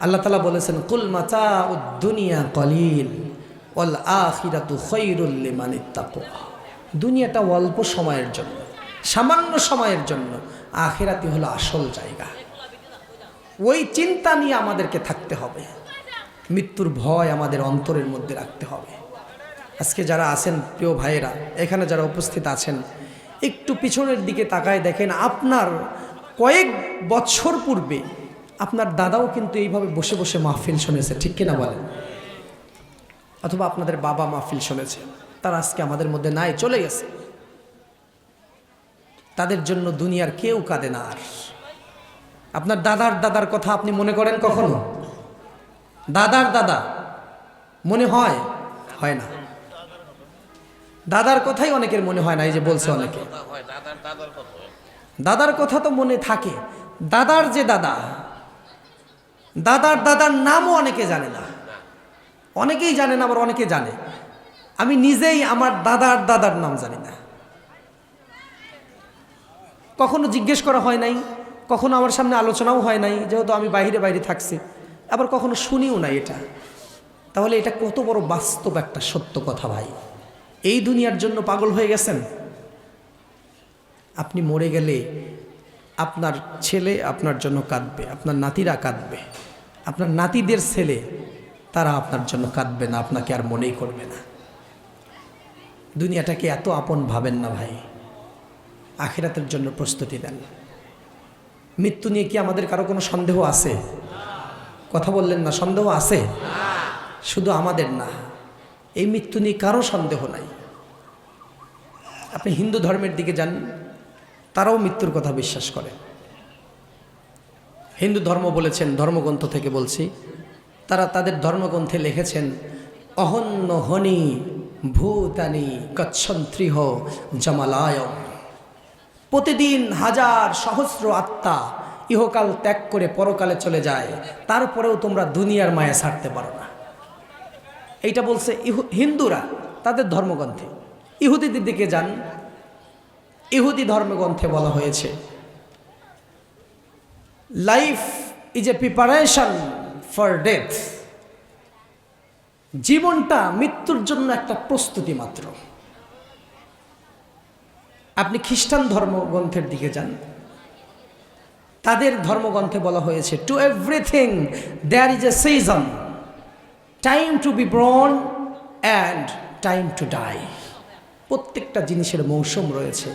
আল্লাহ তাআলা বলেছেন কুল মাতাউদ দুনিয়া কলিল ওয়াল আখিরাতু খায়রুল লিমান ইত্তাকা। দুনিয়াটা অল্প সময়ের জন্য, সামান্য সময়ের জন্য, আখিরাতই হলো আসল জায়গা। ওই চিন্তা নিয়ে আমাদেরকে থাকতে হবে, মৃত্যুর ভয় আমাদের অন্তরের মধ্যে রাখতে হবে। আজকে যারা আছেন প্রিয় ভাইয়েরা, এখানে যারা উপস্থিত আছেন, একটু পিছনের দিকে তাকায় দেখেন, আপনার কয়েক বছর পূর্বে আপনার দাদাও কিন্তু এইভাবে বসে বসে মাহফিল শুনেছে, ঠিক কিনা বলেন? অথবা আপনাদের বাবা মাহফিল শুনেছে, তারা আজকে আমাদের মধ্যে নাই, চলে গেছে। তাদের জন্য দুনিয়ার কেউ কাঁদে না আর। আপনার দাদার দাদার কথা আপনি মনে করেন কখনো? দাদার দাদা মনে হয়? হয় না। দাদার কথাই অনেকের মনে হয় না। এই যে বলছে অনেকে দাদার কথা তো মনে থাকে, দাদার যে দাদা, দাদার দাদার নামও অনেকে জানে না। অনেকেই জানে না, আবার অনেকে জানে। আমি নিজেই আমার দাদার দাদার নাম জানি না। কখনো জিজ্ঞেস করা হয় নাই, কখনো আমার সামনে আলোচনাও হয় নাই, যেহেতু আমি বাইরে বাইরে থাকছি, আবার কখনো শুনিও নাই এটা। তাহলে এটা কত বড় বাস্তব একটা সত্য কথা ভাই। এই দুনিয়ার জন্য পাগল হয়ে গেছেন। আপনি মরে গেলে আপনার ছেলে আপনার জন্য কাঁদবে, আপনার নাতিরা কাঁদবে, আপনার নাতিদের ছেলে তারা আপনার জন্য কাঁদবে না, আপনাকে আর মনেই করবে না। দুনিয়াটাকে এত আপন ভাবেন না ভাই, আখিরাতের জন্য প্রস্তুতি দেন। মৃত্যু নিয়ে কি আমাদের কারো কোনো সন্দেহ আছে? কথা বললেন না, সন্দেহ আছে? শুধু আমাদের না, এই মৃত্যু নিয়ে কারো সন্দেহ নাই। আপনি হিন্দু ধর্মের দিকে যান, তারাও মৃত্যুর কথা বিশ্বাস করে। হিন্দু ধর্ম বলেছেন, ধর্মগ্রন্থ থেকে বলছি, তারা তাদের ধর্মগ্রন্থে লিখেছেন অহন্য হনি ভূতানি কচ্ছন্ত্রিহ জমালায়। প্রতিদিন হাজার সহস্র আত্মা ইহকাল ত্যাগ করে পরকালে চলে যায়, তারপরেও তোমরা দুনিয়ার মায়া ছাড়তে পারো না। এইটা বলছে হিন্দুরা তাদের ধর্মগ্রন্থে। ইহুদিদের দিকে যান, ইহুদি ধর্মগ্রন্থে বলা হয়েছে life is a preparation for death. জীবনটা মৃত্যুর জন্য একটা প্রস্তুতি মাত্র। আপনি খ্রিস্টান ধর্মগ্রন্থের দিকে যান, তাদের ধর্মগ্রন্থে বলা হয়েছে to everything there is a season, time to be born and time to die. প্রত্যেকটা জিনিসের মৌসুম রয়েছে।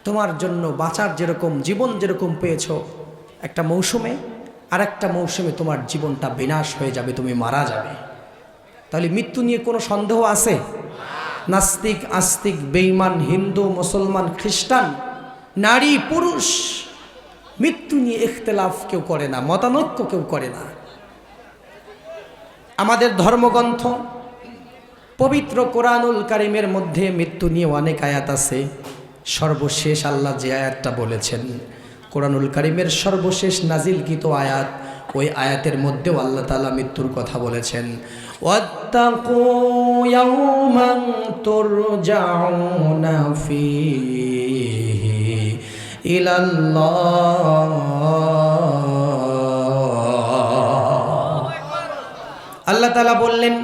তোমার জন্য বাঁচার যেরকম, জীবন যেরকম পেয়েছ একটা মৌসুমে, আর একটা মৌসুমে তোমার জীবনটা বিনাশ হয়ে যাবে, তুমি মারা যাবে। তাহলে মৃত্যু নিয়ে কোনো সন্দেহ আছে? নাস্তিক, আস্তিক, বেঈমান, হিন্দু, মুসলমান, খ্রিস্টান, নারী, পুরুষ, মৃত্যু নিয়ে ইখতিলাফ কেউ করে না, মতানৈক্য কেউ করে না। আমাদের ধর্মগ্রন্থ পবিত্র কোরআনুল কারীমের মধ্যে মৃত্যু নিয়ে অনেক আয়াত আছে। সর্বশেষ আল্লাহ যে আয়াতটা বলেছেন, কোরআনুল কারীমের সর্বশেষ নাজিলকৃত আয়াত, ওই আয়াতের মধ্যেও আল্লাহ তাআলা মৃত্যুর কথা বলেছেন। ওয়াত্তাকু ইয়াওমান তুরজাউনা ফীহি ইলাল্লাহ। আল্লাহ তাআলা বললেন,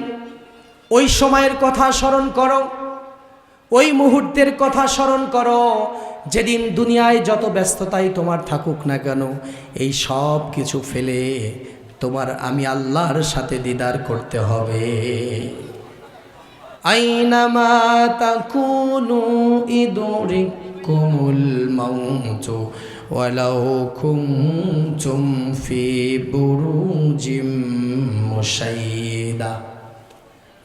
ওই সময়ের কথা স্মরণ করো, ওই মুহূর্তের কথা স্মরণ করো, যেদিন দুনিয়ায় যত ব্যস্ততাই তোমার থাকুক না কেন, এই সব কিছু ফেলে তোমার আমি আল্লাহর সাথে দিদার করতে হবে। আইনামা তাকুনু ইদরিকুমুল মাউতু ওয়ালাউ কুনতুম ফি বুরুজিম মুশাইয়্যিদা।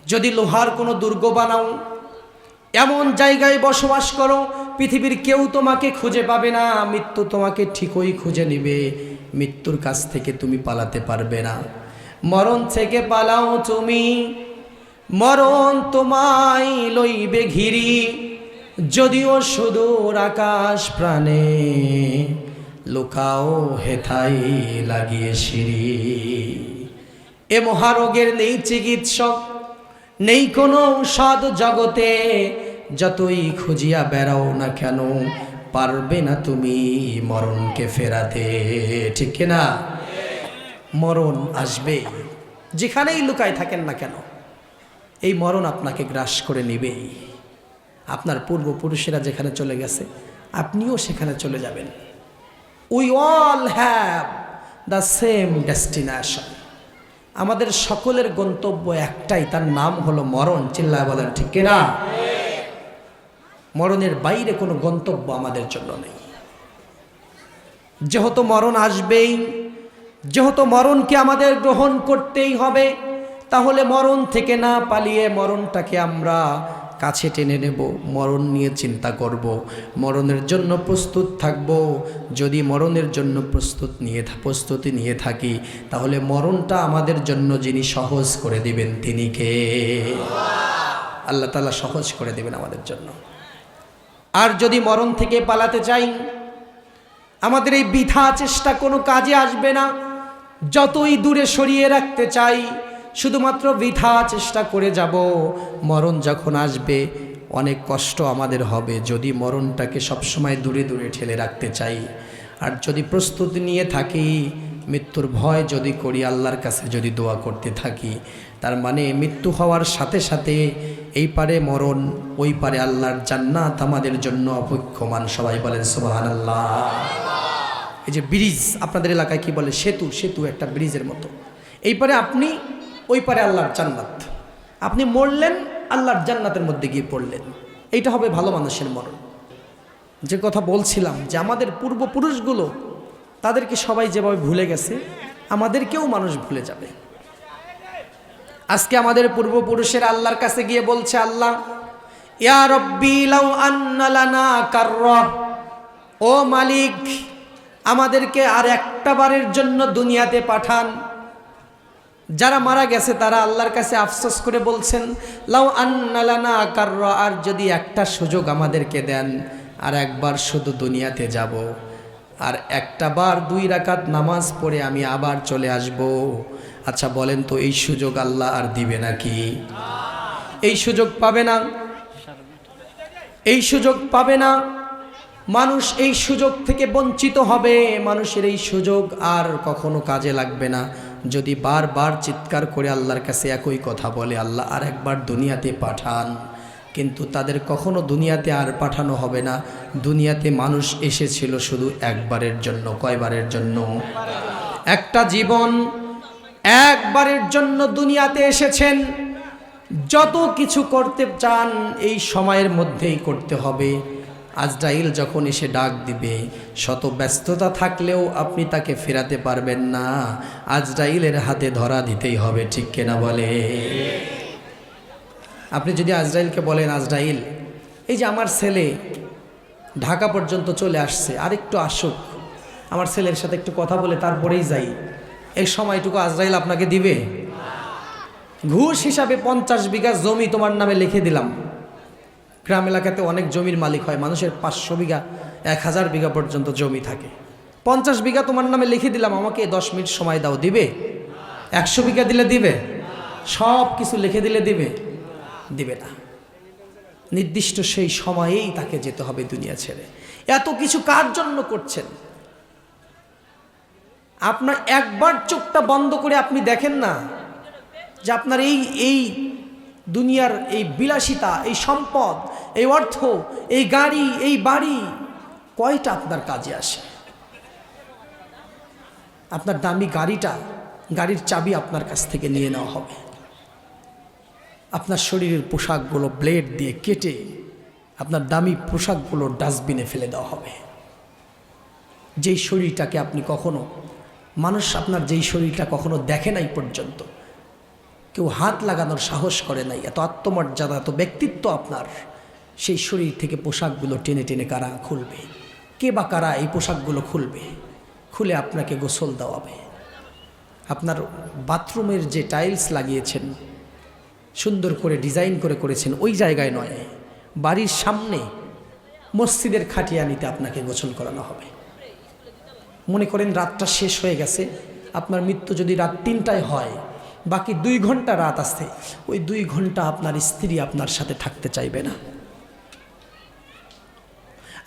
যদি লোহার কোনো দুর্গ বানাও, এমন জায়গায় বসবাস করো পৃথিবীর কেউ তোমাকে খুঁজে পাবে না, মৃত্যু তোমাকে ঠিকই খুঁজে নিবে, মৃত্যুর কাছ থেকে তুমি পালাতে পারবে না। মরণ থেকে পালাও তুমি, মরণ তোমায় লইবে ঘিরি, যদিও সুদূর আকাশ প্রাণে, লুকাও হেথাই লাগিয়ে সিঁড়ি। এ মহারোগের নেই চিকিৎসক, নেই কোনো ঔষধ জগতে, যতই খুঁজিয়া বেড়াও না কেন পারবে না তুমি মরণকে ফেরাতে, ঠিক কিনা? মরণ আসবে। যেখানেই লুকায় থাকেন না কেন, এই মরণ আপনাকে গ্রাস করে নেবেই। আপনার পূর্বপুরুষেরা যেখানে চলে গেছে, আপনিও সেখানে চলে যাবেন। We all have the same destination. আমাদের সকলের গন্তব্য একটাই, তার নাম হলো মরণ। চিল্লায় বলেন ঠিক কিনা? মরণের বাইরে কোনো গন্তব্য আমাদের জন্য নেই। যেহেতু মরণ আসবেই, যেহেতু মরণকে আমাদের গ্রহণ করতেই হবে, তাহলে মরণ থেকে না পালিয়ে মরণটাকে আমরা কাছে টেনে নেব, মরণ নিয়ে চিন্তা করব, মরণের জন্য প্রস্তুত থাকব। যদি মরণের জন্য প্রস্তুতি নিয়ে থাকি, তাহলে মরণটা আমাদের জন্য যিনি সহজ করে দিবেন তিনি কে? আল্লাহ তাআলা সহজ করে দিবেন আমাদের জন্য। আর যদি মরণ থেকে পালাতে চাই, আমাদের এই বৃথা চেষ্টা কোনো কাজে আসবে না। যতই দূরে সরিয়ে রাখতে চাই, শুধুমাত্র বৃথা চেষ্টা করে যাব। মরণ যখন আসবে অনেক কষ্ট আমাদের হবে, যদি মরণটাকে সবসময় দূরে দূরে ঠেলে রাখতে চাই। আর যদি প্রস্তুতি নিয়ে থাকি, মৃত্যুর ভয় যদি করি, আল্লাহর কাছে যদি দোয়া করতে থাকি, তার মানে মৃত্যু হওয়ার সাথে সাথে এই পারে মরণ, ওই পারে আল্লাহর জান্নাত আমাদের জন্য অপেক্ষমান। সবাই বলেন সুবহানাল্লাহ। এই যে ব্রিজ, আপনাদের এলাকায় কি বলে? সেতু একটা ব্রিজের মতো। এই পারে আপনি, ওই পারে আল্লাহর জান্নাত। আপনি মরলেন, আল্লাহর জান্নাতের মধ্যে গিয়ে পড়লেন। এইটা হবে ভালো মানুষের মরণ। যে কথা বলছিলাম যে আমাদের পূর্বপুরুষগুলো, তাদেরকে সবাই যেভাবে ভুলে গেছে, আমাদেরকেও মানুষ ভুলে যাবে। আজকে আমাদের পূর্বপুরুষের আল্লাহর কাছে গিয়ে বলছে, আল্লাহ ইয়া রব্বি লাউ আন্না লানা কাররা, ও মালিক আমাদেরকে আর একটা বারের জন্য দুনিয়াতে পাঠান। যারা মারা গেছে তারা আল্লাহর কাছে আফসোস করে বলছেন, লাউ আন্না লানা কাররা, আর যদি একটা সুযোগ আমাদেরকে দেন, আর একবার শুধু দুনিয়াতে যাব, আর একটা বার 2 রাকাত নামাজ পড়ে আমি আবার চলে আসব। আচ্ছা বলেন তো, এই সুযোগ আল্লাহ আর দিবে নাকি? এই সুযোগ পাবে না, এই সুযোগ পাবে না। মানুষ এই সুযোগ থেকে বঞ্চিত হবে। মানুষের এই সুযোগ আর কখনো কাজে লাগবে না যদি বারবার চিৎকার করে আল্লাহর কাছে একই কথা বলে, আল্লাহ আর একবার দুনিয়াতে পাঠান। কিন্তু তাদের কখনো দুনিয়াতে আর পাঠানো হবে না। দুনিয়াতে মানুষ এসেছিল শুধু একবারের জন্য। কয়বারের জন্য? একটা জীবন, একবারের জন্য দুনিয়াতে এসেছেন। যত কিছু করতে চান এই সময়ের মধ্যেই করতে হবে। আজরাইল যখন এসে ডাক দিবে, শত ব্যস্ততা থাকলেও আপনি তাকে ফেরাতে পারবেন না। আজরাইলের হাতে ধরা দিতেই হবে, ঠিক কিনা বলে? আপনি যদি আজরাইলকে বলেন, আজরাইল এই যে আমার ছেলে ঢাকা পর্যন্ত চলে আসছে, আর একটু আসুক, আমার ছেলের সাথে একটু কথা বলে তারপরেই যাই, এই সময়টুকু আজরাইল আপনাকে দিবে? ঘুষ হিসাবে 50 বিঘা জমি তোমার নামে লিখে দিলাম। গ্রাম এলাকাতে অনেক জমির মালিক হয়, মানুষের 500 বিঘা 1000 বিঘা পর্যন্ত জমি থাকে। 50 বিঘা তোমার নামে লিখে দিলাম, আমাকে 10 মিনিট সময় দাও, দিবে? 100 বিঘা দিলে দিবে? সব কিছু লিখে দিলে দিবে? দিবে না। নির্দিষ্ট সেই সময়েই তাকে যেতে হবে দুনিয়া ছেড়ে। এত কিছু কার জন্য করছেন? আপনার একবার চোখটা বন্ধ করে আপনি দেখেন না যে আপনার এই দুনিয়ার এই বিলাসিতা, এই সম্পদ, এই অর্থ, এই গাড়ি, এই বাড়ি কয়টা আপনার কাজে আসে? আপনার দামি গাড়ির চাবি আপনার কাছ থেকে নিয়ে নেওয়া হবে। আপনার শরীরের পোশাকগুলো ব্লেড দিয়ে কেটে আপনার দামি পোশাকগুলো ডাস্টবিনে ফেলে দেওয়া হবে। যেই শরীরটাকে আপনি কখনো, মানুষ আপনার যেই শরীরটা কখনো দেখে নাই পর্যন্ত, কেউ হাত লাগানোর সাহস করে নাই, এত আত্মমর্যাদা, এত ব্যক্তিত্ব আপনার, সেই শরীর থেকে পোশাকগুলো টেনে টেনে কারা খুলবে? কে বা কারা এই পোশাকগুলো খুলবে? খুলে আপনাকে গোসল দেওয়াবে। আপনার বাথরুমের যে টাইলস লাগিয়েছেন, সুন্দর করে ডিজাইন করে করেছেন, ওই জায়গায় নয়, বাড়ির সামনে মসজিদের খাটিয়ানিতে আপনাকে গোসল করানো হবে। মনে করেন রাতটা শেষ হয়ে গেছে, আপনার মৃত্যু যদি রাত 3টায় হয়, বাকি 2 ঘন্টা রাত আছে, ওই 2 ঘন্টা আপনার স্ত্রী আপনার সাথে থাকতে চাইবে না।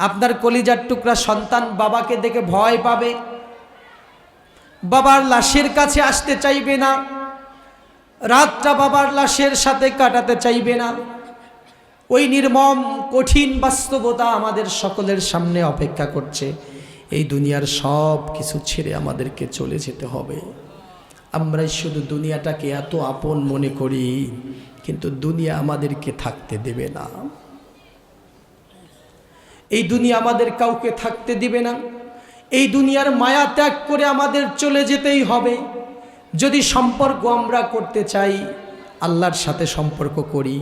আপনার কলিজার টুকরা সন্তান বাবাকে দেখে ভয় পাবে, বাবার লাশের কাছে আসতে চাইবে না, রাতটা বাবার লাশের সাথে কাটাতে চাইবে না। ওই নির্মম কঠিন বাস্তবতা আমাদের সকলের সামনে অপেক্ষা করছে। এই দুনিয়ার সব কিছু ছেড়ে আমাদেরকে চলে যেতে হবে। আমরাই শুধু দুনিয়াটাকে এত আপন মনে করি, কিন্তু দুনিয়া আমাদেরকে থাকতে দেবে না। এই দুনিয়া আমাদের কাউকে থাকতে দিবে না। এই দুনিয়ার মায়া ত্যাগ করে আমাদের চলে যেতেই হবে। যদি সম্পর্ক আমরা করতে চাই, আল্লাহর সাথে সম্পর্ক করি,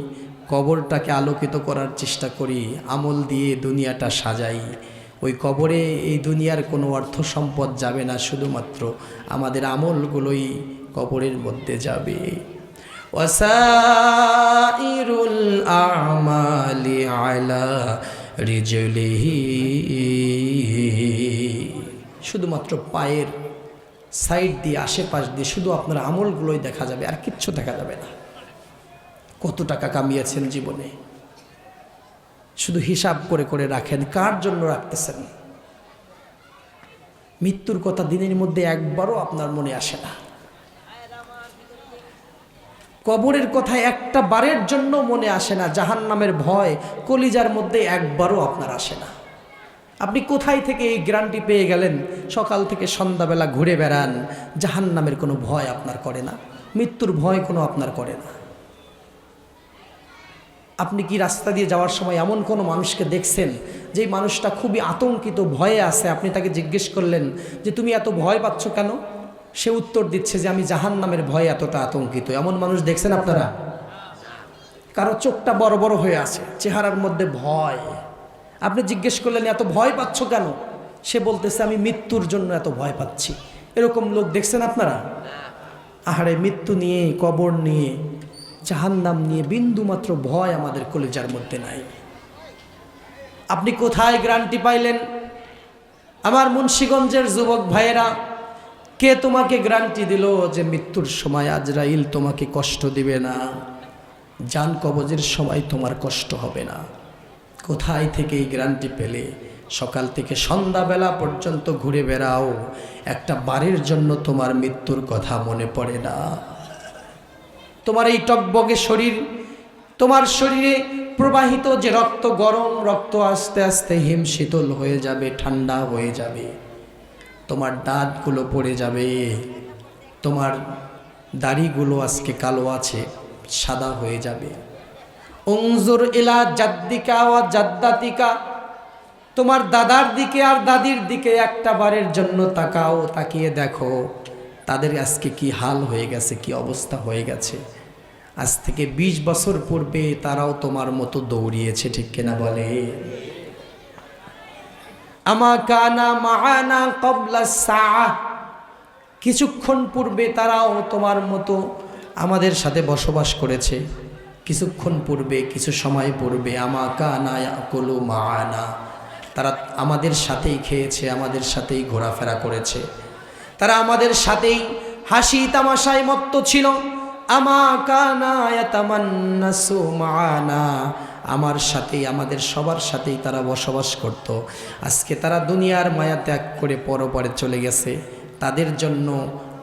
কবরটাকে আলোকিত করার চেষ্টা করি, আমল দিয়ে দুনিয়াটা সাজাই। ওই কবরে এই দুনিয়ার কোনো অর্থ সম্পদ যাবে না, শুধুমাত্র আমাদের আমলগুলোই কবরের মধ্যে যাবে। ওয়াসাইরুল আমালি আলা রিজলিহি, শুধুমাত্র পায়ের সাইড দিয়ে আশেপাশ দিয়ে শুধু আপনার আমলগুলোই দেখা যাবে, আর কিচ্ছু দেখা যাবে না। কত টাকা কামিয়েছেন জীবনে, শুধু হিসাব করে করে রাখেন, কার জন্য রাখতেছেন? মৃত্যুর কথা দিনের মধ্যে একবারও আপনার মনে আসে না। কবরের কথা একটা বারের জন্য মনে আসে না। জাহান্নামের ভয় কলিজার মধ্যে একবারও আপনার আসে না। আপনি কোথায় থেকে এই গ্যারান্টি পেয়ে গেলেন? সকাল থেকে সন্ধ্যাবেলা ঘুরে বেড়ান, জাহান্নামের কোনো ভয় আপনার করে না, মৃত্যুর ভয় কোনো আপনার করে না। আপনি কি রাস্তা দিয়ে যাওয়ার সময় এমন কোনো মানুষকে দেখছেন যে মানুষটা খুবই আতঙ্কিত, ভয়ে আছে? আপনি তাকে জিজ্ঞেস করলেন যে তুমি এত ভয় পাচ্ছ কেন? সে উত্তর দিচ্ছে যে আমি জাহান্নামের ভয়ে এতটা আতঙ্কিত। এমন মানুষ দেখছেন আপনারা? কারো চোখটা বড় বড় হয়ে আছে, চেহারার মধ্যে ভয়। আপনি জিজ্ঞেস করলেন এত ভয় পাচ্ছ কেন? সে বলতেছে আমি মৃত্যুর জন্য এত ভয় পাচ্ছি। এরকম লোক দেখছেন আপনারা? আহারে, মৃত্যু নিয়ে, কবর নিয়ে, জাহান্নাম নিয়ে বিন্দুমাত্র ভয় আমাদের কলিজার মধ্যে নাই। আপনি কোথায় গ্যারান্টি পাইলেন? আমার মুন্সিগঞ্জের যুবক ভাইয়েরা, কে তোমাকে গ্যারান্টি দিল যে মৃত্যুর সময় আজরাইল তোমাকে কষ্ট দিবে না, জান কবজের সময় তোমার কষ্ট হবে না? কোথায় থেকে এই গ্যারান্টি পেলে? সকাল থেকে সন্ধ্যাবেলা পর্যন্ত ঘুরে বেড়াও, একটা বারের জন্য তোমার মৃত্যুর কথা মনে পড়ে না। তোমার এই টকবগে শরীর, তোমার শরীরে প্রবাহিত যে রক্ত, গরম রক্ত আস্তে আস্তে হিম শীতল হয়ে যাবে, ঠান্ডা হয়ে যাবে। তোমার দাঁতগুলো পড়ে যাবে, তোমার দাড়িগুলো আজকে কালো আছে, সাদা হয়ে যাবে। উনজুর ইলা জাদ্দিকা ওয়া জাদ্দাতিকা, তোমার দাদার দিকে আর দাদির দিকে একটা বারের জন্য তাকাও, তাকিয়ে দেখো তাদের আজকে কি হাল হয়ে গেছে, কি অবস্থা হয়ে গেছে। আজ থেকে 20 বছর পূর্বে তারাও তোমার মতো দৌড়িয়েছে, ঠিক কিনা বলে? আমা কানা মাআনা ক্বাবলা সাআহ, কিছুক্ষণ পূর্বে তারাও তোমার মতো আমাদের সাথে বসবাস করেছে। কিছুক্ষণ পূর্বে, কিছু সময় পূর্বে আমা কানা ইয়াকুলু মাআনা, তারা আমাদের সাথেই খেয়েছে, আমাদের সাথেই ঘোরাফেরা করেছে, তারা আমাদের সাথেই হাসি তামাশায় মত্ত ছিল। আমা কানা ইয়াতামান্নাসু মাআনা, আমার সাথেই, আমাদের সবার সাথেই তারা বসবাস করত। আজকে তারা দুনিয়ার মায়া ত্যাগ করে পরপরে চলে গেছে। তাদের জন্য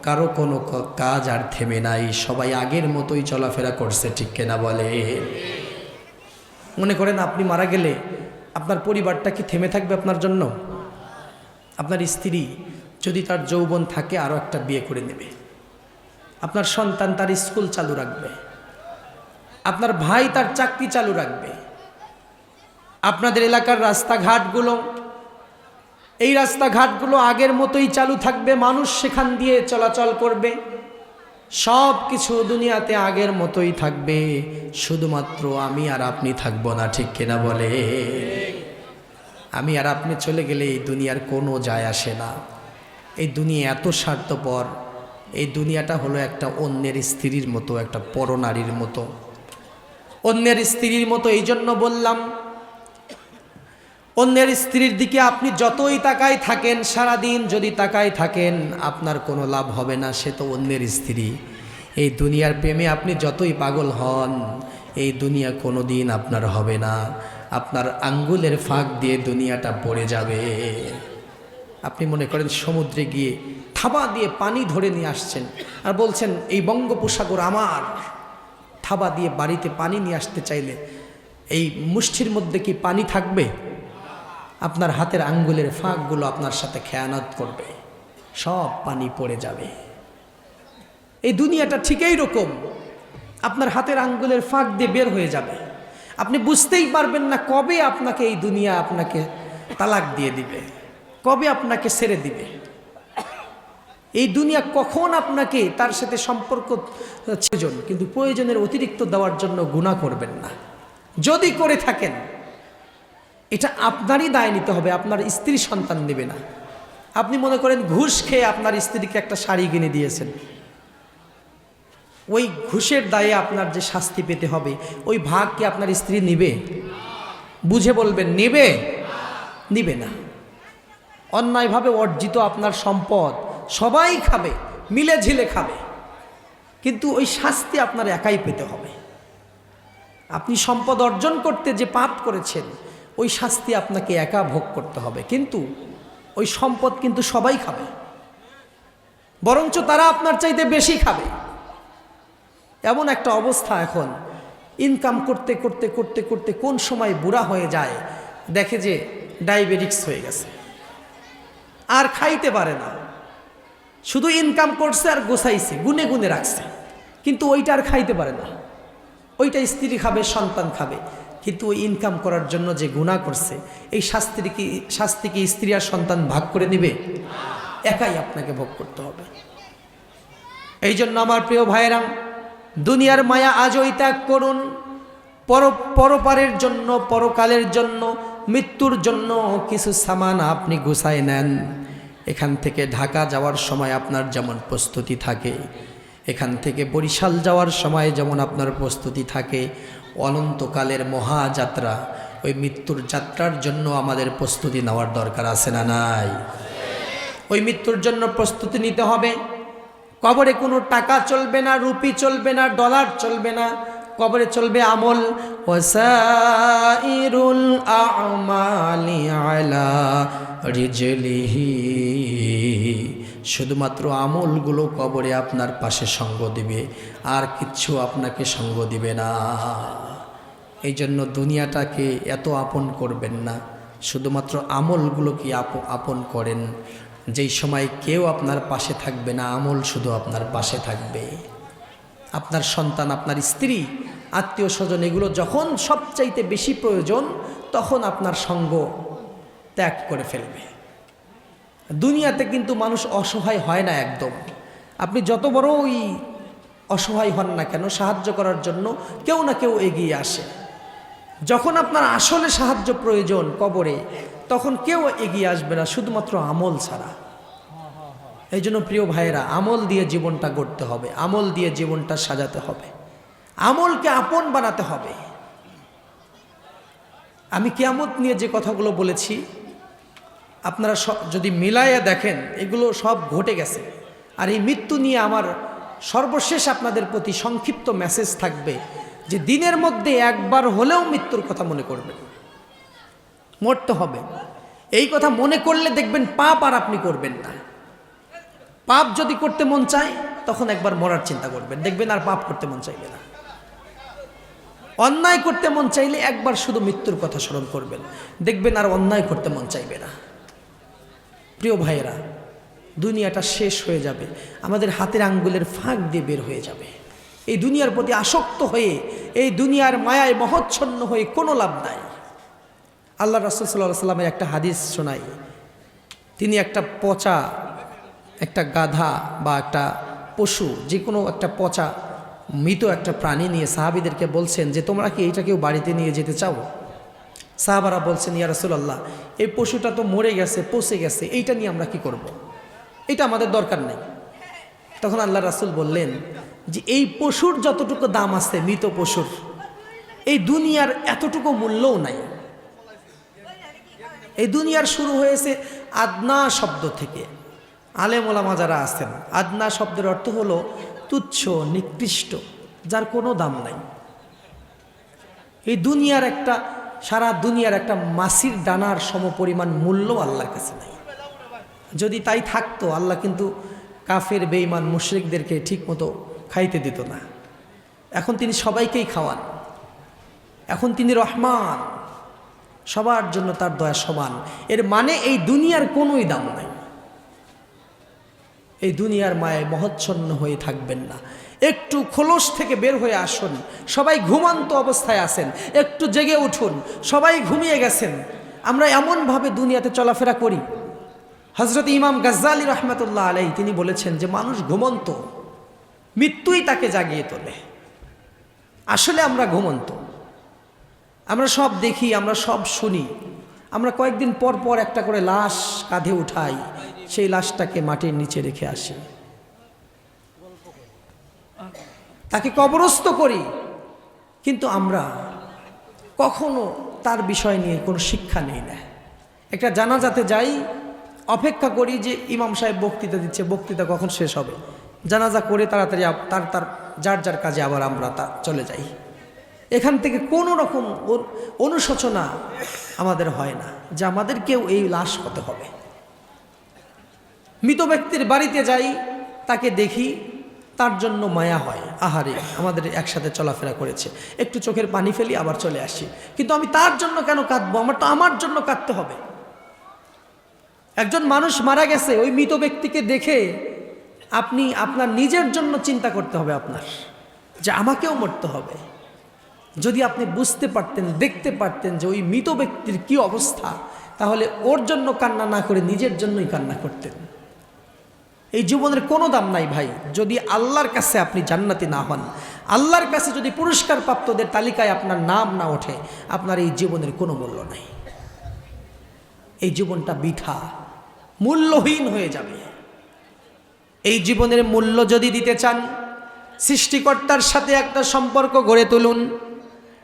কারো কোনো কাজ আর থেমে নাই, সবাই আগের মতোই চলাফেরা করছে, ঠিক কিনা বলে? মনে করেন আপনি মারা গেলে আপনার পরিবারটা কি থেমে থাকবে আপনার জন্য? আপনার স্ত্রী যদি তার যৌবন থাকে আরও একটা বিয়ে করে নেবে, আপনার সন্তান তার স্কুল চালু রাখবে, আপনার ভাই তার চাকরি চালু রাখবে, আপনাদের এলাকার রাস্তাঘাটগুলো, এই রাস্তাঘাটগুলো আগের মতোই চালু থাকবে, মানুষ সেখান দিয়ে চলাচল করবে, সব কিছু দুনিয়াতে আগের মতোই থাকবে, শুধুমাত্র আমি আর আপনি থাকবো না, ঠিক কিনা বলে? আমি আর আপনি চলে গেলে এই দুনিয়ার কোনো যায় আসে না। এই দুনিয়া এত স্বার্থপর, এই দুনিয়াটা হলো একটা অন্যের স্ত্রীর মতো, একটা পরনারীর মতো, অন্যের স্ত্রীর মতো। এই জন্য বললাম, অন্যের স্ত্রীর দিকে আপনি যতই তাকায় থাকেন, সারাদিন যদি তাকায় থাকেন, আপনার কোনো লাভ হবে না, সে তো অন্যের স্ত্রী। এই দুনিয়ার প্রেমে আপনি যতই পাগল হন, এই দুনিয়া কোনো দিন আপনার হবে না। আপনার আঙ্গুলের ফাঁক দিয়ে দুনিয়াটা পড়ে যাবে। আপনি মনে করেন সমুদ্রে গিয়ে থাবা দিয়ে পানি ধরে নিয়ে আসছেন আর বলছেন এই বঙ্গোপসাগর আমার। থাবা দিয়ে বাড়িতে পানি নিয়ে আসতে চাইলে এই মুষ্টির মধ্যে কি পানি থাকবে? আপনার হাতের আঙ্গুলের ফাঁকগুলো আপনার সাথে খেয়ানত করবে, সব পানি পড়ে যাবে। এই দুনিয়াটা ঠিক এই রকম, আপনার হাতের আঙ্গুলের ফাঁক দিয়ে বের হয়ে যাবে। আপনি বুঝতেই পারবেন না কবে আপনাকে এই দুনিয়া আপনাকে তালাক দিয়ে দিবে, কবে আপনাকে ছেড়ে দিবে। এই দুনিয়া কখন আপনাকে তার সাথে সম্পর্ক প্রয়োজন, কিন্তু প্রয়োজনের অতিরিক্ত দেওয়ার জন্য গুনাহ করবেন না। যদি করে থাকেন এটা আপনারই দায় নিতে হবে, আপনার স্ত্রী সন্তান নেবে না। আপনি মনে করেন ঘুষ খেয়ে আপনার স্ত্রীকে একটা শাড়ি কিনে দিয়েছেন, ওই ঘুষের দায়ে আপনার যে শাস্তি পেতে হবে ওই ভাগ কি আপনার স্ত্রী নিবে? বুঝে বলবেন, নেবে? নিবে না। অন্যায়ভাবে অর্জিত আপনার সম্পদ সবাই খাবে, মিলে ঝিলে খাবে, কিন্তু ওই শাস্তি আপনার একাই পেতে হবে। আপনি সম্পদ অর্জন করতে যে পাপ করেছেন ওই শাস্তি আপনাকে একা ভোগ করতে হবে, কিন্তু ওই সম্পদ কিন্তু সবাই খাবে, বরঞ্চ তারা আপনার চাইতে বেশি খাবে। এমন একটা অবস্থা এখন, ইনকাম করতে করতে করতে করতে কোন সময় বুড়া হয়ে যায়, দেখে যে ডায়াবেটিক্স হয়ে গেছে, আর খাইতে পারে না। শুধু ইনকাম করছে আর গোছাইছে, গুনে গুনে রাখছে, কিন্তু ওইটা আর খাইতে পারে না। ওইটা স্ত্রী খাবে, সন্তান খাবে, কিন্তু ওই ইনকাম করার জন্য যে গুনাহ করছে এই শাস্তি কি স্ত্রী আর সন্তান ভাগ করে নিবে? একাই আপনাকে ভোগ করতে হবে। এই জন্য আমার প্রিয় ভাইয়েরা, দুনিয়ার মায়া আজই ত্যাগ করুন। পরপারের জন্য, পরকালের জন্য, মৃত্যুর জন্য কিছু সামান আপনি গুছায় নেন। এখান থেকে ঢাকা যাওয়ার সময় আপনার যেমন প্রস্তুতি থাকে, এখান থেকে বরিশাল যাওয়ার সময় যেমন আপনার প্রস্তুতি থাকে, অনন্তকালের মহাযাত্রা ওই মৃত্যুর যাত্রার জন্য আমাদের প্রস্তুতি নেওয়ার দরকার আছে না নাই? ওই মৃত্যুর জন্য প্রস্তুতি নিতে হবে। কবরে কোনো টাকা চলবে না, রুপি চলবে না, ডলার চলবে না, কবরে চলবে আমল। ওয়াসাইরুল আমালি আলা রিজলিহি, শুধুমাত্র আমলগুলো কবরে আপনার পাশে সঙ্গ দিবে, আর কিচ্ছু আপনাকে সঙ্গ দিবে না। এই জন্য দুনিয়াটাকে এত আপন করবেন না, শুধুমাত্র আমলগুলোকে আপন করেন। যেই সময় কেউ আপনার পাশে থাকবে না, আমল শুধু আপনার পাশে থাকবে। আপনার সন্তান, আপনার স্ত্রী, আত্মীয় স্বজন, এগুলো যখন সবচাইতে বেশি প্রয়োজন তখন আপনার সঙ্গ ত্যাগ করে ফেলবে। দুনিয়াতে কিন্তু মানুষ অসহায় হয় না একদম। আপনি যত বড়ই অসহায় হন না কেন, সাহায্য করার জন্য কেউ না কেউ এগিয়ে আসে। যখন আপনার আসলে সাহায্য প্রয়োজন কবরে, তখন কেউ এগিয়ে আসবে না, শুধুমাত্র আমল ছাড়া। এই জন্য প্রিয় ভাইয়েরা, আমল দিয়ে জীবনটা গড়তে হবে, আমল দিয়ে জীবনটা সাজাতে হবে, আমলকে আপন বানাতে হবে। আমি কিয়ামত নিয়ে যে কথাগুলো বলেছি আপনারা যদি মিলাইয়া দেখেন, এগুলো সব ঘটে গেছে। আর এই মৃত্যু নিয়ে আমার সর্বশেষ আপনাদের প্রতি সংক্ষিপ্ত মেসেজ থাকবে যে দিনের মধ্যে একবার হলেও মৃত্যুর কথা মনে করবেন, মরতে হবে। এই কথা মনে করলে দেখবেন পাপ আর আপনি করবেন না। পাপ যদি করতে মন চায় তখন একবার মরার চিন্তা করবেন, দেখবেন আর পাপ করতে মন চাইবে না। অন্যায় করতে মন চাইলে একবার শুধু মৃত্যুর কথা স্মরণ করবেন, দেখবেন আর অন্যায় করতে মন চাইবে না। প্রিয় ভাইয়েরা, দুনিয়াটা শেষ হয়ে যাবে, আমাদের হাতের আঙ্গুলের ফাঁক দিয়ে বের হয়ে যাবে। এই দুনিয়ার প্রতি আসক্ত হয়ে, এই দুনিয়ার মায়ায় মহচ্ছন্ন হয়ে কোনো লাভ নাই। আল্লাহ রাসূল সাল্লাল্লাহু আলাইহি ওয়াসাল্লামের একটা হাদিস শোনাই। তিনি একটা পচা, একটা গাধা বা একটা পশু, যে কোনো একটা পচা মৃত একটা প্রাণী নিয়ে সাহাবীদেরকে বলছেন যে তোমরা কি এইটাকেও বাড়িতে নিয়ে যেতে চাও? সাহাবারা বলছেন, ইয়া রাসূলুল্লাহ, এই পশুটা তো মরে গেছে, পচে গেছে, এইটা নিয়ে আমরা কি করব? এটা আমাদের দরকার নেই। তখন আল্লাহ রাসূল বললেন যে এই পশুর যতটুকু দাম আছে, মৃত পশুর, এই দুনিয়ার এতটুকু মূল্যও নাই। এই দুনিয়ার শুরু হয়েছে আদনা শব্দ থেকে। আলেম ওলামা যারা আছেন, আদনা শব্দের অর্থ হলো তুচ্ছ, নিকৃষ্ট, যার কোনো দাম নাই। এই দুনিয়ার একটা, সারা দুনিয়ার একটা মাছির দানার সমপরিমাণ মূল্য আল্লাহর কাছে নাই। যদি তাই থাকতো আল্লাহ কিন্তু কাফের বেঈমান মুশরিকদেরকে ঠিকমতো খাইতে দিত না। এখন তিনি সবাইকেই খাওয়ান, এখন তিনি রহমান, সবার জন্য তার দয়া সমান। এর মানে এই দুনিয়ার কোনোই দাম নাই। এই দুনিয়ার মায়ায় মহচ্ছন্ন হয়ে থাকবেন না। একটু খোলস থেকে বের হয়ে আসুন। সবাই ঘুমান্ত অবস্থায় আছেন, একটু জেগে উঠুন। সবাই ঘুমিয়ে গেছেন, আমরা এমনভাবে দুনিয়াতে চলাফেরা করি। হযরত ইমাম গাজ্জালী রহমতুল্লাহ আলাইহি তিনি বলেছেন যে মানুষ ঘুমন্ত, মৃত্যুই তাকে জাগিয়ে তোলে। আসলে আমরা ঘুমন্ত, আমরা সব দেখি, আমরা সব শুনি। আমরা কয়েকদিন পর পর একটা করে লাশ কাঁধে উঠাই, সেই লাশটাকে মাটির নিচে রেখে আসি, তাকে কবরস্থ করি, কিন্তু আমরা কখনো তার বিষয় নিয়ে কোনো শিক্ষা নেই না। একটা জানাজাতে যাই, অপেক্ষা করি যে ইমাম সাহেব বক্তৃতা দিচ্ছে, বক্তৃতা কখন শেষ হবে, জানাজা করে তাড়াতাড়ি তার যার যার কাজে আবার আমরা চলে যাই। এখান থেকে কোনো রকম অনুশোচনা আমাদের হয় না যে আমাদেরকেও এই লাশ হতে হবে। মৃত ব্যক্তির বাড়িতে যাই, তাকে দেখি, তার জন্য মায়া হয়, আহারে আমাদের একসাথে চলাফেরা করেছে, একটু চোখের পানি ফেলি আবার চলে আসি। কিন্তু আমি তার জন্য কেন কাঁদবো? আমার তো আমার জন্য কাঁদতে হবে। একজন মানুষ মারা গেছে, ওই মৃত ব্যক্তিকে দেখে আপনি আপনার নিজের জন্য চিন্তা করতে হবে আপনার, যে আমাকেও মরতে হবে। যদি আপনি বুঝতে পারতেন, দেখতে পারতেন যে ওই মৃত ব্যক্তির কি অবস্থা, তাহলে ওর জন্য কান্না না করে নিজের জন্যই কান্না করতেন। এই জীবনের কোনো দাম নাই ভাই, যদি আল্লাহর কাছে আপনি জান্নাতি না হন, আল্লাহর কাছে যদি পুরস্কার প্রাপ্তদের তালিকায় আপনার নাম না ওঠে, আপনার এই জীবনের কোনো মূল্য নাই। এই জীবনটা বৃথা, মূল্যহীন হয়ে যাবে। এই জীবনের মূল্য যদি দিতে চান, সৃষ্টিকর্তার সাথে একটা সম্পর্ক গড়ে তুলুন।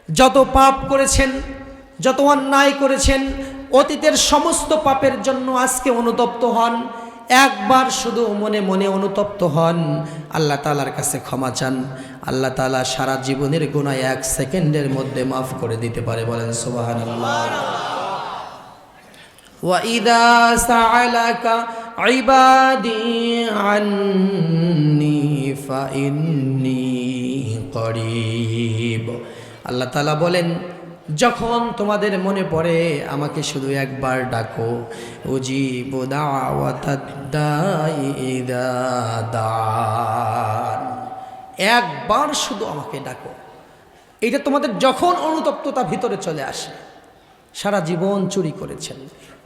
যত পাপ করেছেন, যত অন্যায় করেছেন, অতীতের সমস্ত পাপের জন্য আজকে অনুতপ্ত হন। একবার শুধু মনে মনে অনুতপ্ত হন, আল্লাহ তাআলার কাছে ক্ষমা চান। আল্লাহ তাআলা সারা জীবনের গুনাহ 1 সেকেন্ডের মধ্যে মাফ করে দিতে পারে। বলেন সুবহানাল্লাহ। وَإِذَا سَأَلَكَ عِبَادِي عَنِّي فَإِنِّي قَرِيبٌ। আল্লাহ তাআলা বলেন, যখন তোমাদের মনে পড়ে আমাকে শুধু একবার ডাকো, উজিবু দাওয়াতাদ দাই ইযা দান। একবার শুধু আমাকে ডাকো। এটা তোমাদের যখন অনুতপ্ততা ভিতরে চলে আসে, সারা জীবন চুরি করেছেন,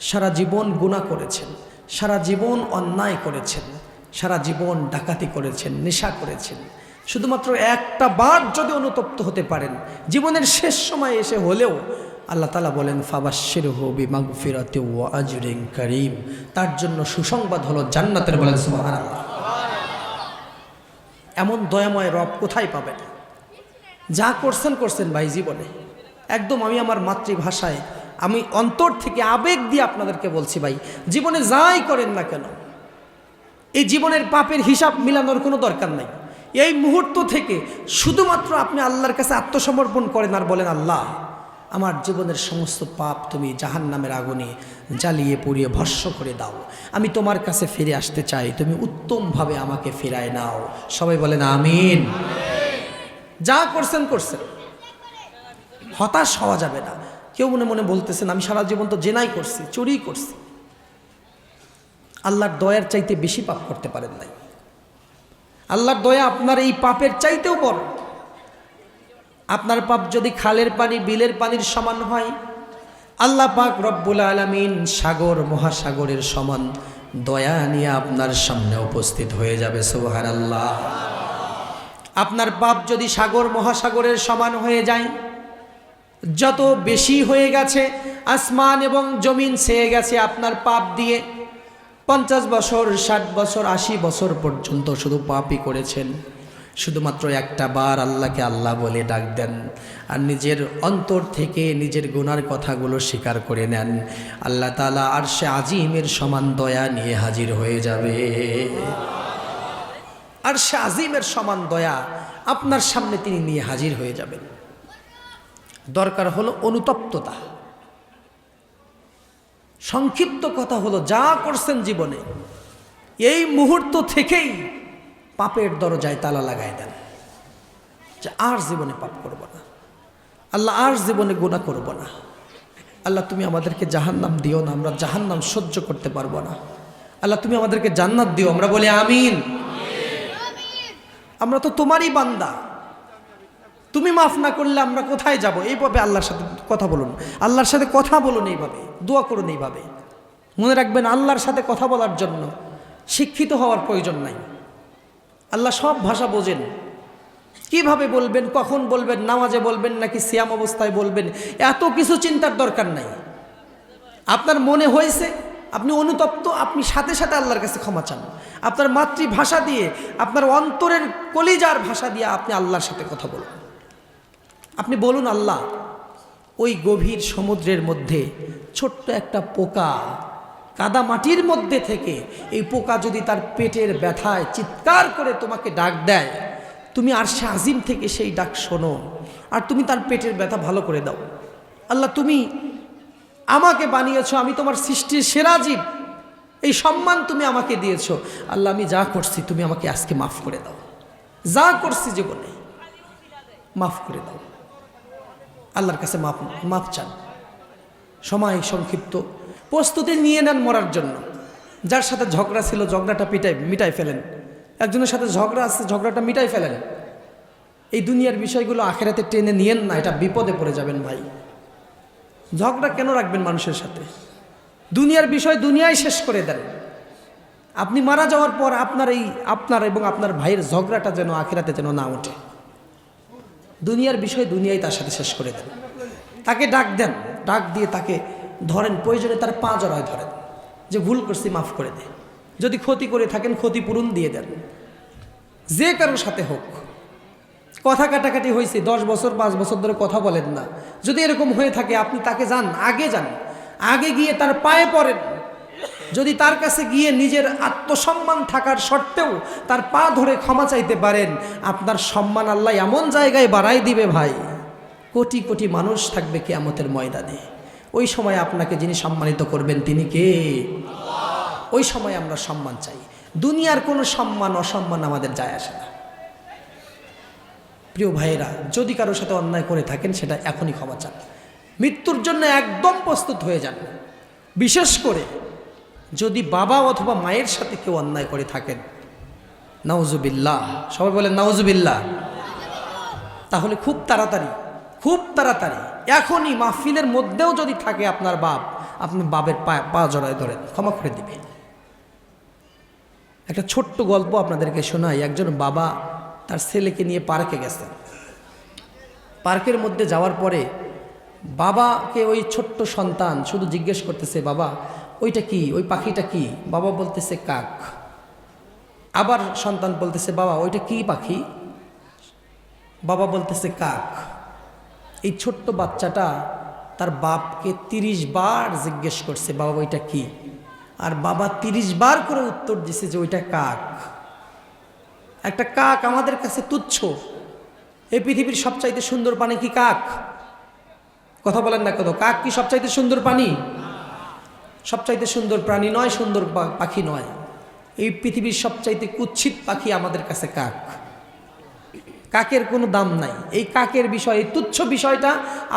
সারা জীবন গুনাহ করেছেন, সারা জীবন অন্যায় করেছেন, সারা জীবন ডাকাতি করেছেন, নেশা করেছেন, শুধুমাত্র একটা বার যদি অনুতপ্ত হতে পারেন জীবনের শেষ সময় এসে হলেও, আল্লাহ তাআলা বলেন ফাবাশশিরহু বিমাগফিরাতি ওয়া আজরিন কারীম, তার জন্য সুসংবাদ হলো জান্নাতের। বলেন সুবহানাল্লাহ। এমন দয়াময় রব কোথায় পাবেন? যা করছেন ভাই জীবনে, একদম আমি আমার মাতৃভাষায়, আমি অন্তর থেকে আবেগ দিয়ে আপনাদেরকে বলছি ভাই, জীবনে যাই করেন না কেন, এই জীবনের পাপের হিসাব মিলানোর কোনো দরকার নাই। এই মুহূর্ত থেকে শুধুমাত্র আপনি আল্লাহর কাছে আত্মসমর্পণ করেন আর বলেন, আল্লাহ আমার জীবনের সমস্ত পাপ তুমি জাহান্নামের আগুনে জ্বালিয়ে পুড়িয়ে ভস্ম করে দাও, আমি তোমার কাছে ফিরে আসতে চাই, তুমি উত্তমভাবে আমাকে ফিরায় নাও। সবাই বলেন আমিন। যা করছেন, হতাশ হওয়া যাবে না। কেউ মনে মনে বলতেছেন আমি সারা জীবন তো জেনাই করছি, চুরি করছি। আল্লাহর দয়ার চাইতে বেশি পাপ করতে পারেন নাই। আল্লাহর দয়া আপনার এই পাপের চাইতেও বড়। আপনার পাপ যদি খালের পানি, বিলের পানির সমান হয়, আল্লাহ পাক রব্বুল আলামিন সাগর মহাসাগরের সমান দয়া নিয়ে আপনার সামনে উপস্থিত হয়ে যাবে। সুবহানাল্লাহ। আপনার পাপ যদি সাগর মহাসাগরের সমান হয়ে যায়, যত বেশি হয়ে গেছে, আসমান এবং জমিন ছেয়ে গেছে আপনার পাপ দিয়ে, 50 বছর 60 বছর 80 বছর পর্যন্ত শুধু পাপই করেছেন, শুধুমাত্র একটা বার আল্লাহকে আল্লাহ বলে ডাক দেন আর নিজের অন্তর থেকে নিজের গুনার কথাগুলো স্বীকার করে নেন, আল্লাহ তাআলা আরশে আজিমের সমান দয়া নিয়ে হাজির হয়ে যাবে। আরশে আজিমের সমান দয়া আপনার সামনে তিনি নিয়ে হাজির হয়ে যাবেন। দরকার হলো অনুতপ্ততা। সংক্ষিপ্ত কথা হলো, যা করছেন জীবনে এই মুহূর্ত থেকেই পাপের দরজায় তালা লাগাই দেন, যে আর জীবনে পাপ করব না, আল্লাহ আর জীবনে গুনাহ করব না। আল্লাহ তুমি আমাদেরকে জাহান্নাম দিও না, আমরা জাহান্নাম সহ্য করতে পারবো না। আল্লাহ তুমি আমাদেরকে জান্নাত দিও, আমরা বলি আমিন। আমরা তো তোমারই বান্দা, তুমি মাফ না করলে আমরা কোথায় যাব? এইভাবে আল্লাহর সাথে কথা বলুন, আল্লাহর সাথে কথা বলুন, এইভাবে দোয়া করুন। এইভাবে মনে রাখবেন, আল্লাহর সাথে কথা বলার জন্য শিক্ষিত হওয়ার প্রয়োজন নাই। আল্লাহ সব ভাষা বোঝেন। কিভাবে বলবেন, কখন বলবেন, নামাজে বলবেন নাকি সিয়াম অবস্থায় বলবেন, এত কিছু চিন্তার দরকার নাই। আপনার মনে হয়েছে, আপনি অনুতপ্ত, আপনি সাথে সাথে আল্লাহর কাছে ক্ষমা চান। আপনার মাতৃভাষা দিয়ে, আপনার অন্তরের কলিজার ভাষা দিয়ে আপনি আল্লাহর সাথে কথা বলুন। আপনি বলুন, আল্লাহ ওই গভীর সমুদ্রের মধ্যে ছোট্ট একটা পোকা কাদা মাটির মধ্যে থেকে, এই পোকা যদি তার পেটের ব্যথায় চিৎকার করে তোমাকে ডাক দেয়, তুমি আরশে আজিম থেকে সেই ডাক শোনো, আর তুমি তার পেটের ব্যথা ভালো করে দাও। আল্লাহ তুমি আমাকে বানিয়েছো, আমি তোমার সৃষ্টির সেরা জীব, এই সম্মান তুমি আমাকে দিয়েছো। আল্লাহ আমি যা করছি তুমি আমাকে আজকে মাফ করে দাও, যা করছি জীবনে মাফ করে দাও। আল্লাহর কাছে মাফ চান। সময় সংক্ষিপ্ত, প্রস্তুতি নিয়ে নেন মরার জন্য। যার সাথে ঝগড়া ছিল ঝগড়াটা মিটাই ফেলেন। একজনের সাথে ঝগড়া আছে, ঝগড়াটা মিটাই ফেলেন। এই দুনিয়ার বিষয়গুলো আখেরাতে টেনে নিয়েন না, এটা বিপদে পড়ে যাবেন ভাই। ঝগড়া কেন রাখবেন মানুষের সাথে? দুনিয়ার বিষয় দুনিয়ায় শেষ করে দেন। আপনি মারা যাওয়ার পর আপনার এবং আপনার ভাইয়ের ঝগড়াটা যেন আখেরাতে যেন না ওঠে। দুনিয়ার বিষয় দুনিয়ায় তার সাথে শেষ করে দেন। তাকে ডাক দেন, ডাক দিয়ে তাকে ধরেন, প্রয়োজনে তার পা জড়ায় ধরেন, যে ভুল করছি মাফ করে দে। যদি ক্ষতি করে থাকেন ক্ষতিপূরণ দিয়ে দেন। যে কারোর সাথে হোক, কথা কাটাকাটি হয়েছে 10 বছর 5 বছর ধরে কথা বলেন না, যদি এরকম হয়ে থাকে আপনি তাকে যান, আগে গিয়ে তার পায়ে পড়েন। যদি তার কাছে গিয়ে নিজের আত্মসম্মান থাকার সত্ত্বেও তার পা ধরে ক্ষমা চাইতে পারেন, আপনার সম্মান আল্লাহ এমন জায়গায় বাড়াই দিবে ভাই, কোটি কোটি মানুষ থাকবে কিয়ামতের ময়দানে। ওই সময় আপনাকে যিনি সম্মানিত করবেন তিনি কে? ওই সময় আমরা সম্মান চাই। দুনিয়ার কোনো সম্মান অসম্মান আমাদের যায় আসে না। প্রিয় ভাইয়েরা, যদি কারোর সাথে অন্যায় করে থাকেন সেটা এখনই ক্ষমা চান। মৃত্যুর জন্য একদম প্রস্তুত হয়ে যান। বিশেষ করে যদি বাবা অথবা মায়ের সাথে কেউ অন্যায় করে থাকেন, নাউজুবিল্লাহ, সবাই বলেন নাউজুবিল্লাহ, তাহলে খুব তাড়াতাড়ি এখনই মাহফিলের মধ্যেও যদি থাকে আপনার বাপ, আপনি বাবের পা জড়ায় ধরেন, ক্ষমা করে দিবেন। একটা ছোট্ট গল্প আপনাদেরকে শোনাই। একজন বাবা তার ছেলেকে নিয়ে পার্কে গেছেন। পার্কের মধ্যে যাওয়ার পরে বাবাকে ওই ছোট্ট সন্তান শুধু জিজ্ঞেস করতেছে, বাবা ওইটা কি, ওই পাখিটা কি? বাবা বলতেছে কাক। আবার সন্তান বলতেছে, বাবা ওইটা কি পাখি? বাবা বলতেছে কাক। এই ছোট্ট বাচ্চাটা তার বাপকে 30 বার জিজ্ঞেস করছে, বাবা ওইটা কি? আর বাবা 30 বার করে উত্তর দিছে যে ওইটা কাক। একটা কাক আমাদের কাছে তুচ্ছ। এই পৃথিবীর সবচাইতে সুন্দর প্রাণী কি কাক? কথা বলেন না কত? কাক কি সবচাইতে সুন্দর প্রাণী? সবচাইতে সুন্দর প্রাণী নয়, সুন্দর পাখি নয়। এই পৃথিবীর সবচাইতে কুৎসিত পাখি আমাদের কাছে কাক। কাকের কোনো দাম নাই। এই কাকের বিষয়, এই তুচ্ছ বিষয়টা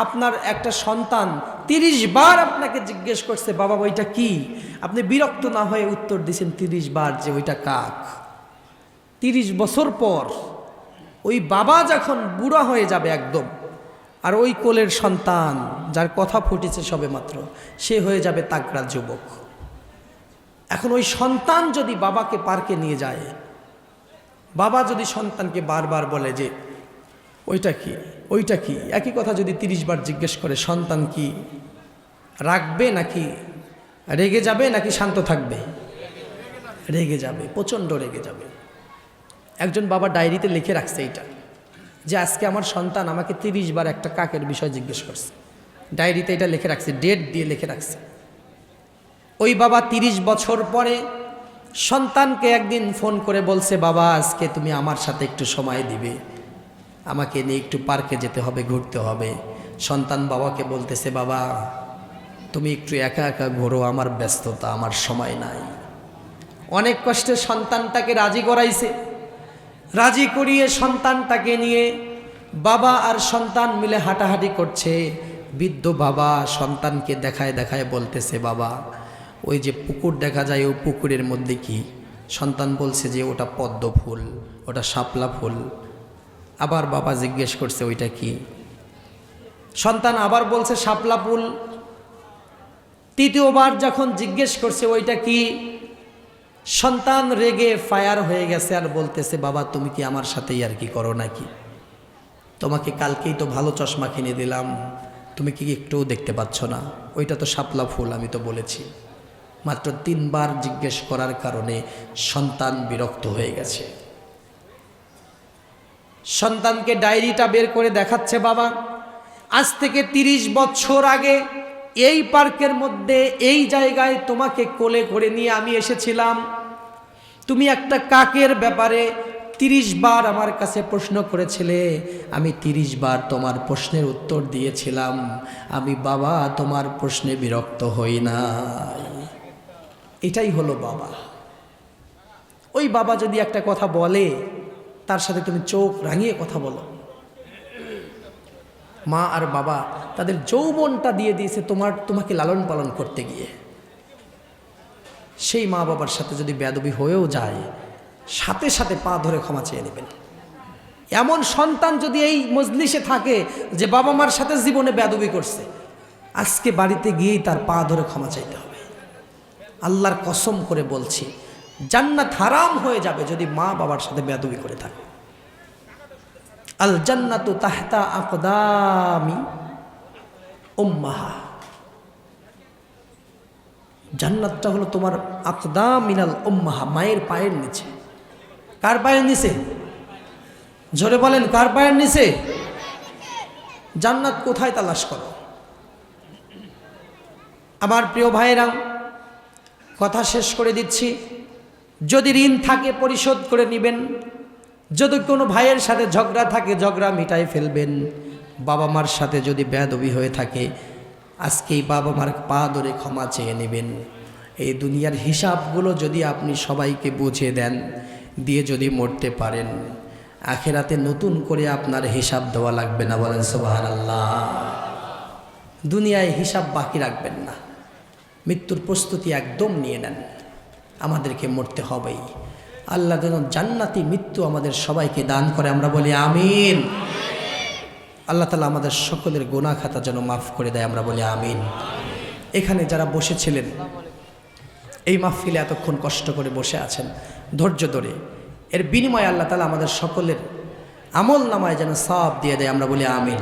আপনার একটা সন্তান 30 বার আপনাকে জিজ্ঞেস করছে, বাবা ওইটা কি? আপনি বিরক্ত না হয়ে উত্তর দিয়েছেন 30 বার যে ওইটা কাক। 30 বছর পর ওই বাবা যখন বুড়া হয়ে যাবে একদম, আর ওই কোলের সন্তান যার কথা ফুটেছে সবে মাত্র, সে হয়ে যাবে তাগড়া যুবক। এখন ওই সন্তান যদি বাবাকে পার্কে নিয়ে যায়, বাবা যদি সন্তানকে বারবার বলে যে ওইটা কি, ওইটা কি, একই কথা যদি 30 বার জিজ্ঞেস করে, সন্তান কি রাখবে নাকি রেগে যাবে নাকি শান্ত থাকবে? রেগে যাবে, প্রচণ্ড রেগে যাবে। একজন বাবা ডায়েরিতে লিখে রাখছে এইটা, যে আজকে আমার সন্তান আমাকে 30 বার একটা কাকের বিষয় জিজ্ঞেস করছে। ডায়েরিতে এটা লিখে রাখছে, ডেট দিয়ে লিখে রাখছে। ওই বাবা 30 বছর পরে সন্তানকে একদিন ফোন করে বলছে, বাবা আজকে তুমি আমার সাথে একটু সময় দিবে, আমাকে নিয়ে একটু পার্কে যেতে হবে, ঘুরতে হবে। সন্তান বাবাকে বলতেছে, বাবা তুমি একটু একা একা ঘোরো, আমার ব্যস্ততা, আমার সময় নাই। অনেক কষ্টে সন্তানটাকে রাজি করাইছে। রাজি করিয়ে সন্তানটাকে নিয়ে বাবা আর সন্তান মিলে হাঁটাহাঁটি করছে। বৃদ্ধ বাবা সন্তানকে দেখায় দেখায় বলতেছে, বাবা ওই যে পুকুর দেখা যায়, ওই পুকুরের মধ্যে কি? সন্তান বলছে যে ওটা পদ্ম ফুল, ওটা শাপলা ফুল। আবার বাবা জিজ্ঞেস করছে ওইটা কি? সন্তান আবার বলছে শাপলা ফুল। তৃতীয়বার যখন জিজ্ঞেস করছে ওইটা কি, সন্তান রেগে ফায়ার হয়ে গেছে আর বলতেছে, বাবা তুমি কি আমার সাথেই আর কি করো নাকি? তোমাকে কালকেই তো ভালো চশমা কিনে দিলাম, তুমি কি একটুও দেখতে পাচ্ছ না? ওইটা তো শাপলা ফুল, আমি তো বলেছি। মাত্র 3 বার জিজ্ঞেস করার কারণে সন্তান বিরক্ত হয়ে গেছে। সন্তানকে ডায়েরিটা বের করে দেখাচ্ছে, বাবা আজ থেকে 30 বছর আগে এই পার্কের মধ্যে এই জায়গায় তোমাকে কোলে করে নিয়ে আমি এসেছিলাম। তুমি একটা কাকের ব্যাপারে 30 বার আমার কাছে প্রশ্ন করেছিলে, আমি 30 বার তোমার প্রশ্নের উত্তর দিয়েছিলাম। আমি বাবা তোমার প্রশ্নে বিরক্ত হই নাই। এটাই হলো বাবা। ওই বাবা যদি একটা কথা বলে তার সাথে তুমি চোখ রাঙিয়ে কথা বলো। মা আর বাবা তাদের যৌবনটা দিয়ে দিয়েছে তোমাকে লালন পালন করতে গিয়ে। সেই মা বাবার সাথে যদি বেয়াদবি হয়েও যায়, সাথে সাথে পা ধরে ক্ষমা চেয়ে নেবেন। এমন সন্তান যদি এই মজলিসে থাকে যে বাবা মার সাথে জীবনে বেয়াদবি করছে, আজকে বাড়িতে গিয়েই তার পা ধরে ক্ষমা চাইতে হবে। আল্লাহর কসম করে বলছি, জান্নাত হারাম হয়ে যাবে যদি মা বাবার সাথে বেয়াদবি করে থাকে। আল জান্নাতু তাহতা আকদামি উম্মাহা, জান্নাতটা হলো তোমার আকদাম মিনাল উম্মাহা, মায়ের পায়ের নিচে। কার পায়ের নিচে? জোরে বলেন, কার পায়ের নিচে? জান্নাত কোথায় তালাশ করো? আমার প্রিয় ভাইয়েরা, কথা শেষ করে দিচ্ছি। যদি ঋণ থাকে পরিশোধ করে নেবেন। যদি কোনো ভাইয়ের সাথে ঝগড়া থাকে ঝগড়া মিটাই ফেলবেন। বাবা মার সাথে যদি বেয়াদবি হয়ে থাকে আজকেই বাবা মার পা ধরে ক্ষমা চেয়ে নেবেন। এই দুনিয়ার হিসাবগুলো যদি আপনি সবাইকে বুঝিয়ে দেন, দিয়ে যদি মরতে পারেন, আখেরাতে নতুন করে আপনার হিসাব দেওয়া লাগবে না। বলেন সুবহানাল্লাহ। দুনিয়ায় হিসাব বাকি রাখবেন না। মৃত্যুর প্রস্তুতি একদম নিয়ে নেন। আমাদেরকে মরতে হবেই। আল্লাহ যেন জান্নাতি মৃত্যু আমাদের সবাইকে দান করে, আমরা বলি আমিন। আল্লাহ তাআলা আমাদের সকলের গুনাহ খাতা যেন মাফ করে দেয়, আমরা বলি আমিন। এখানে যারা বসেছিলেন, এই মাহফিলে এতক্ষণ কষ্ট করে বসে আছেন ধৈর্য ধরে, এর বিনিময়ে আল্লাহ তাআলা আমাদের সকলের আমল নামায় যেন সওয়াব দিয়ে দেয়, আমরা বলি আমিন।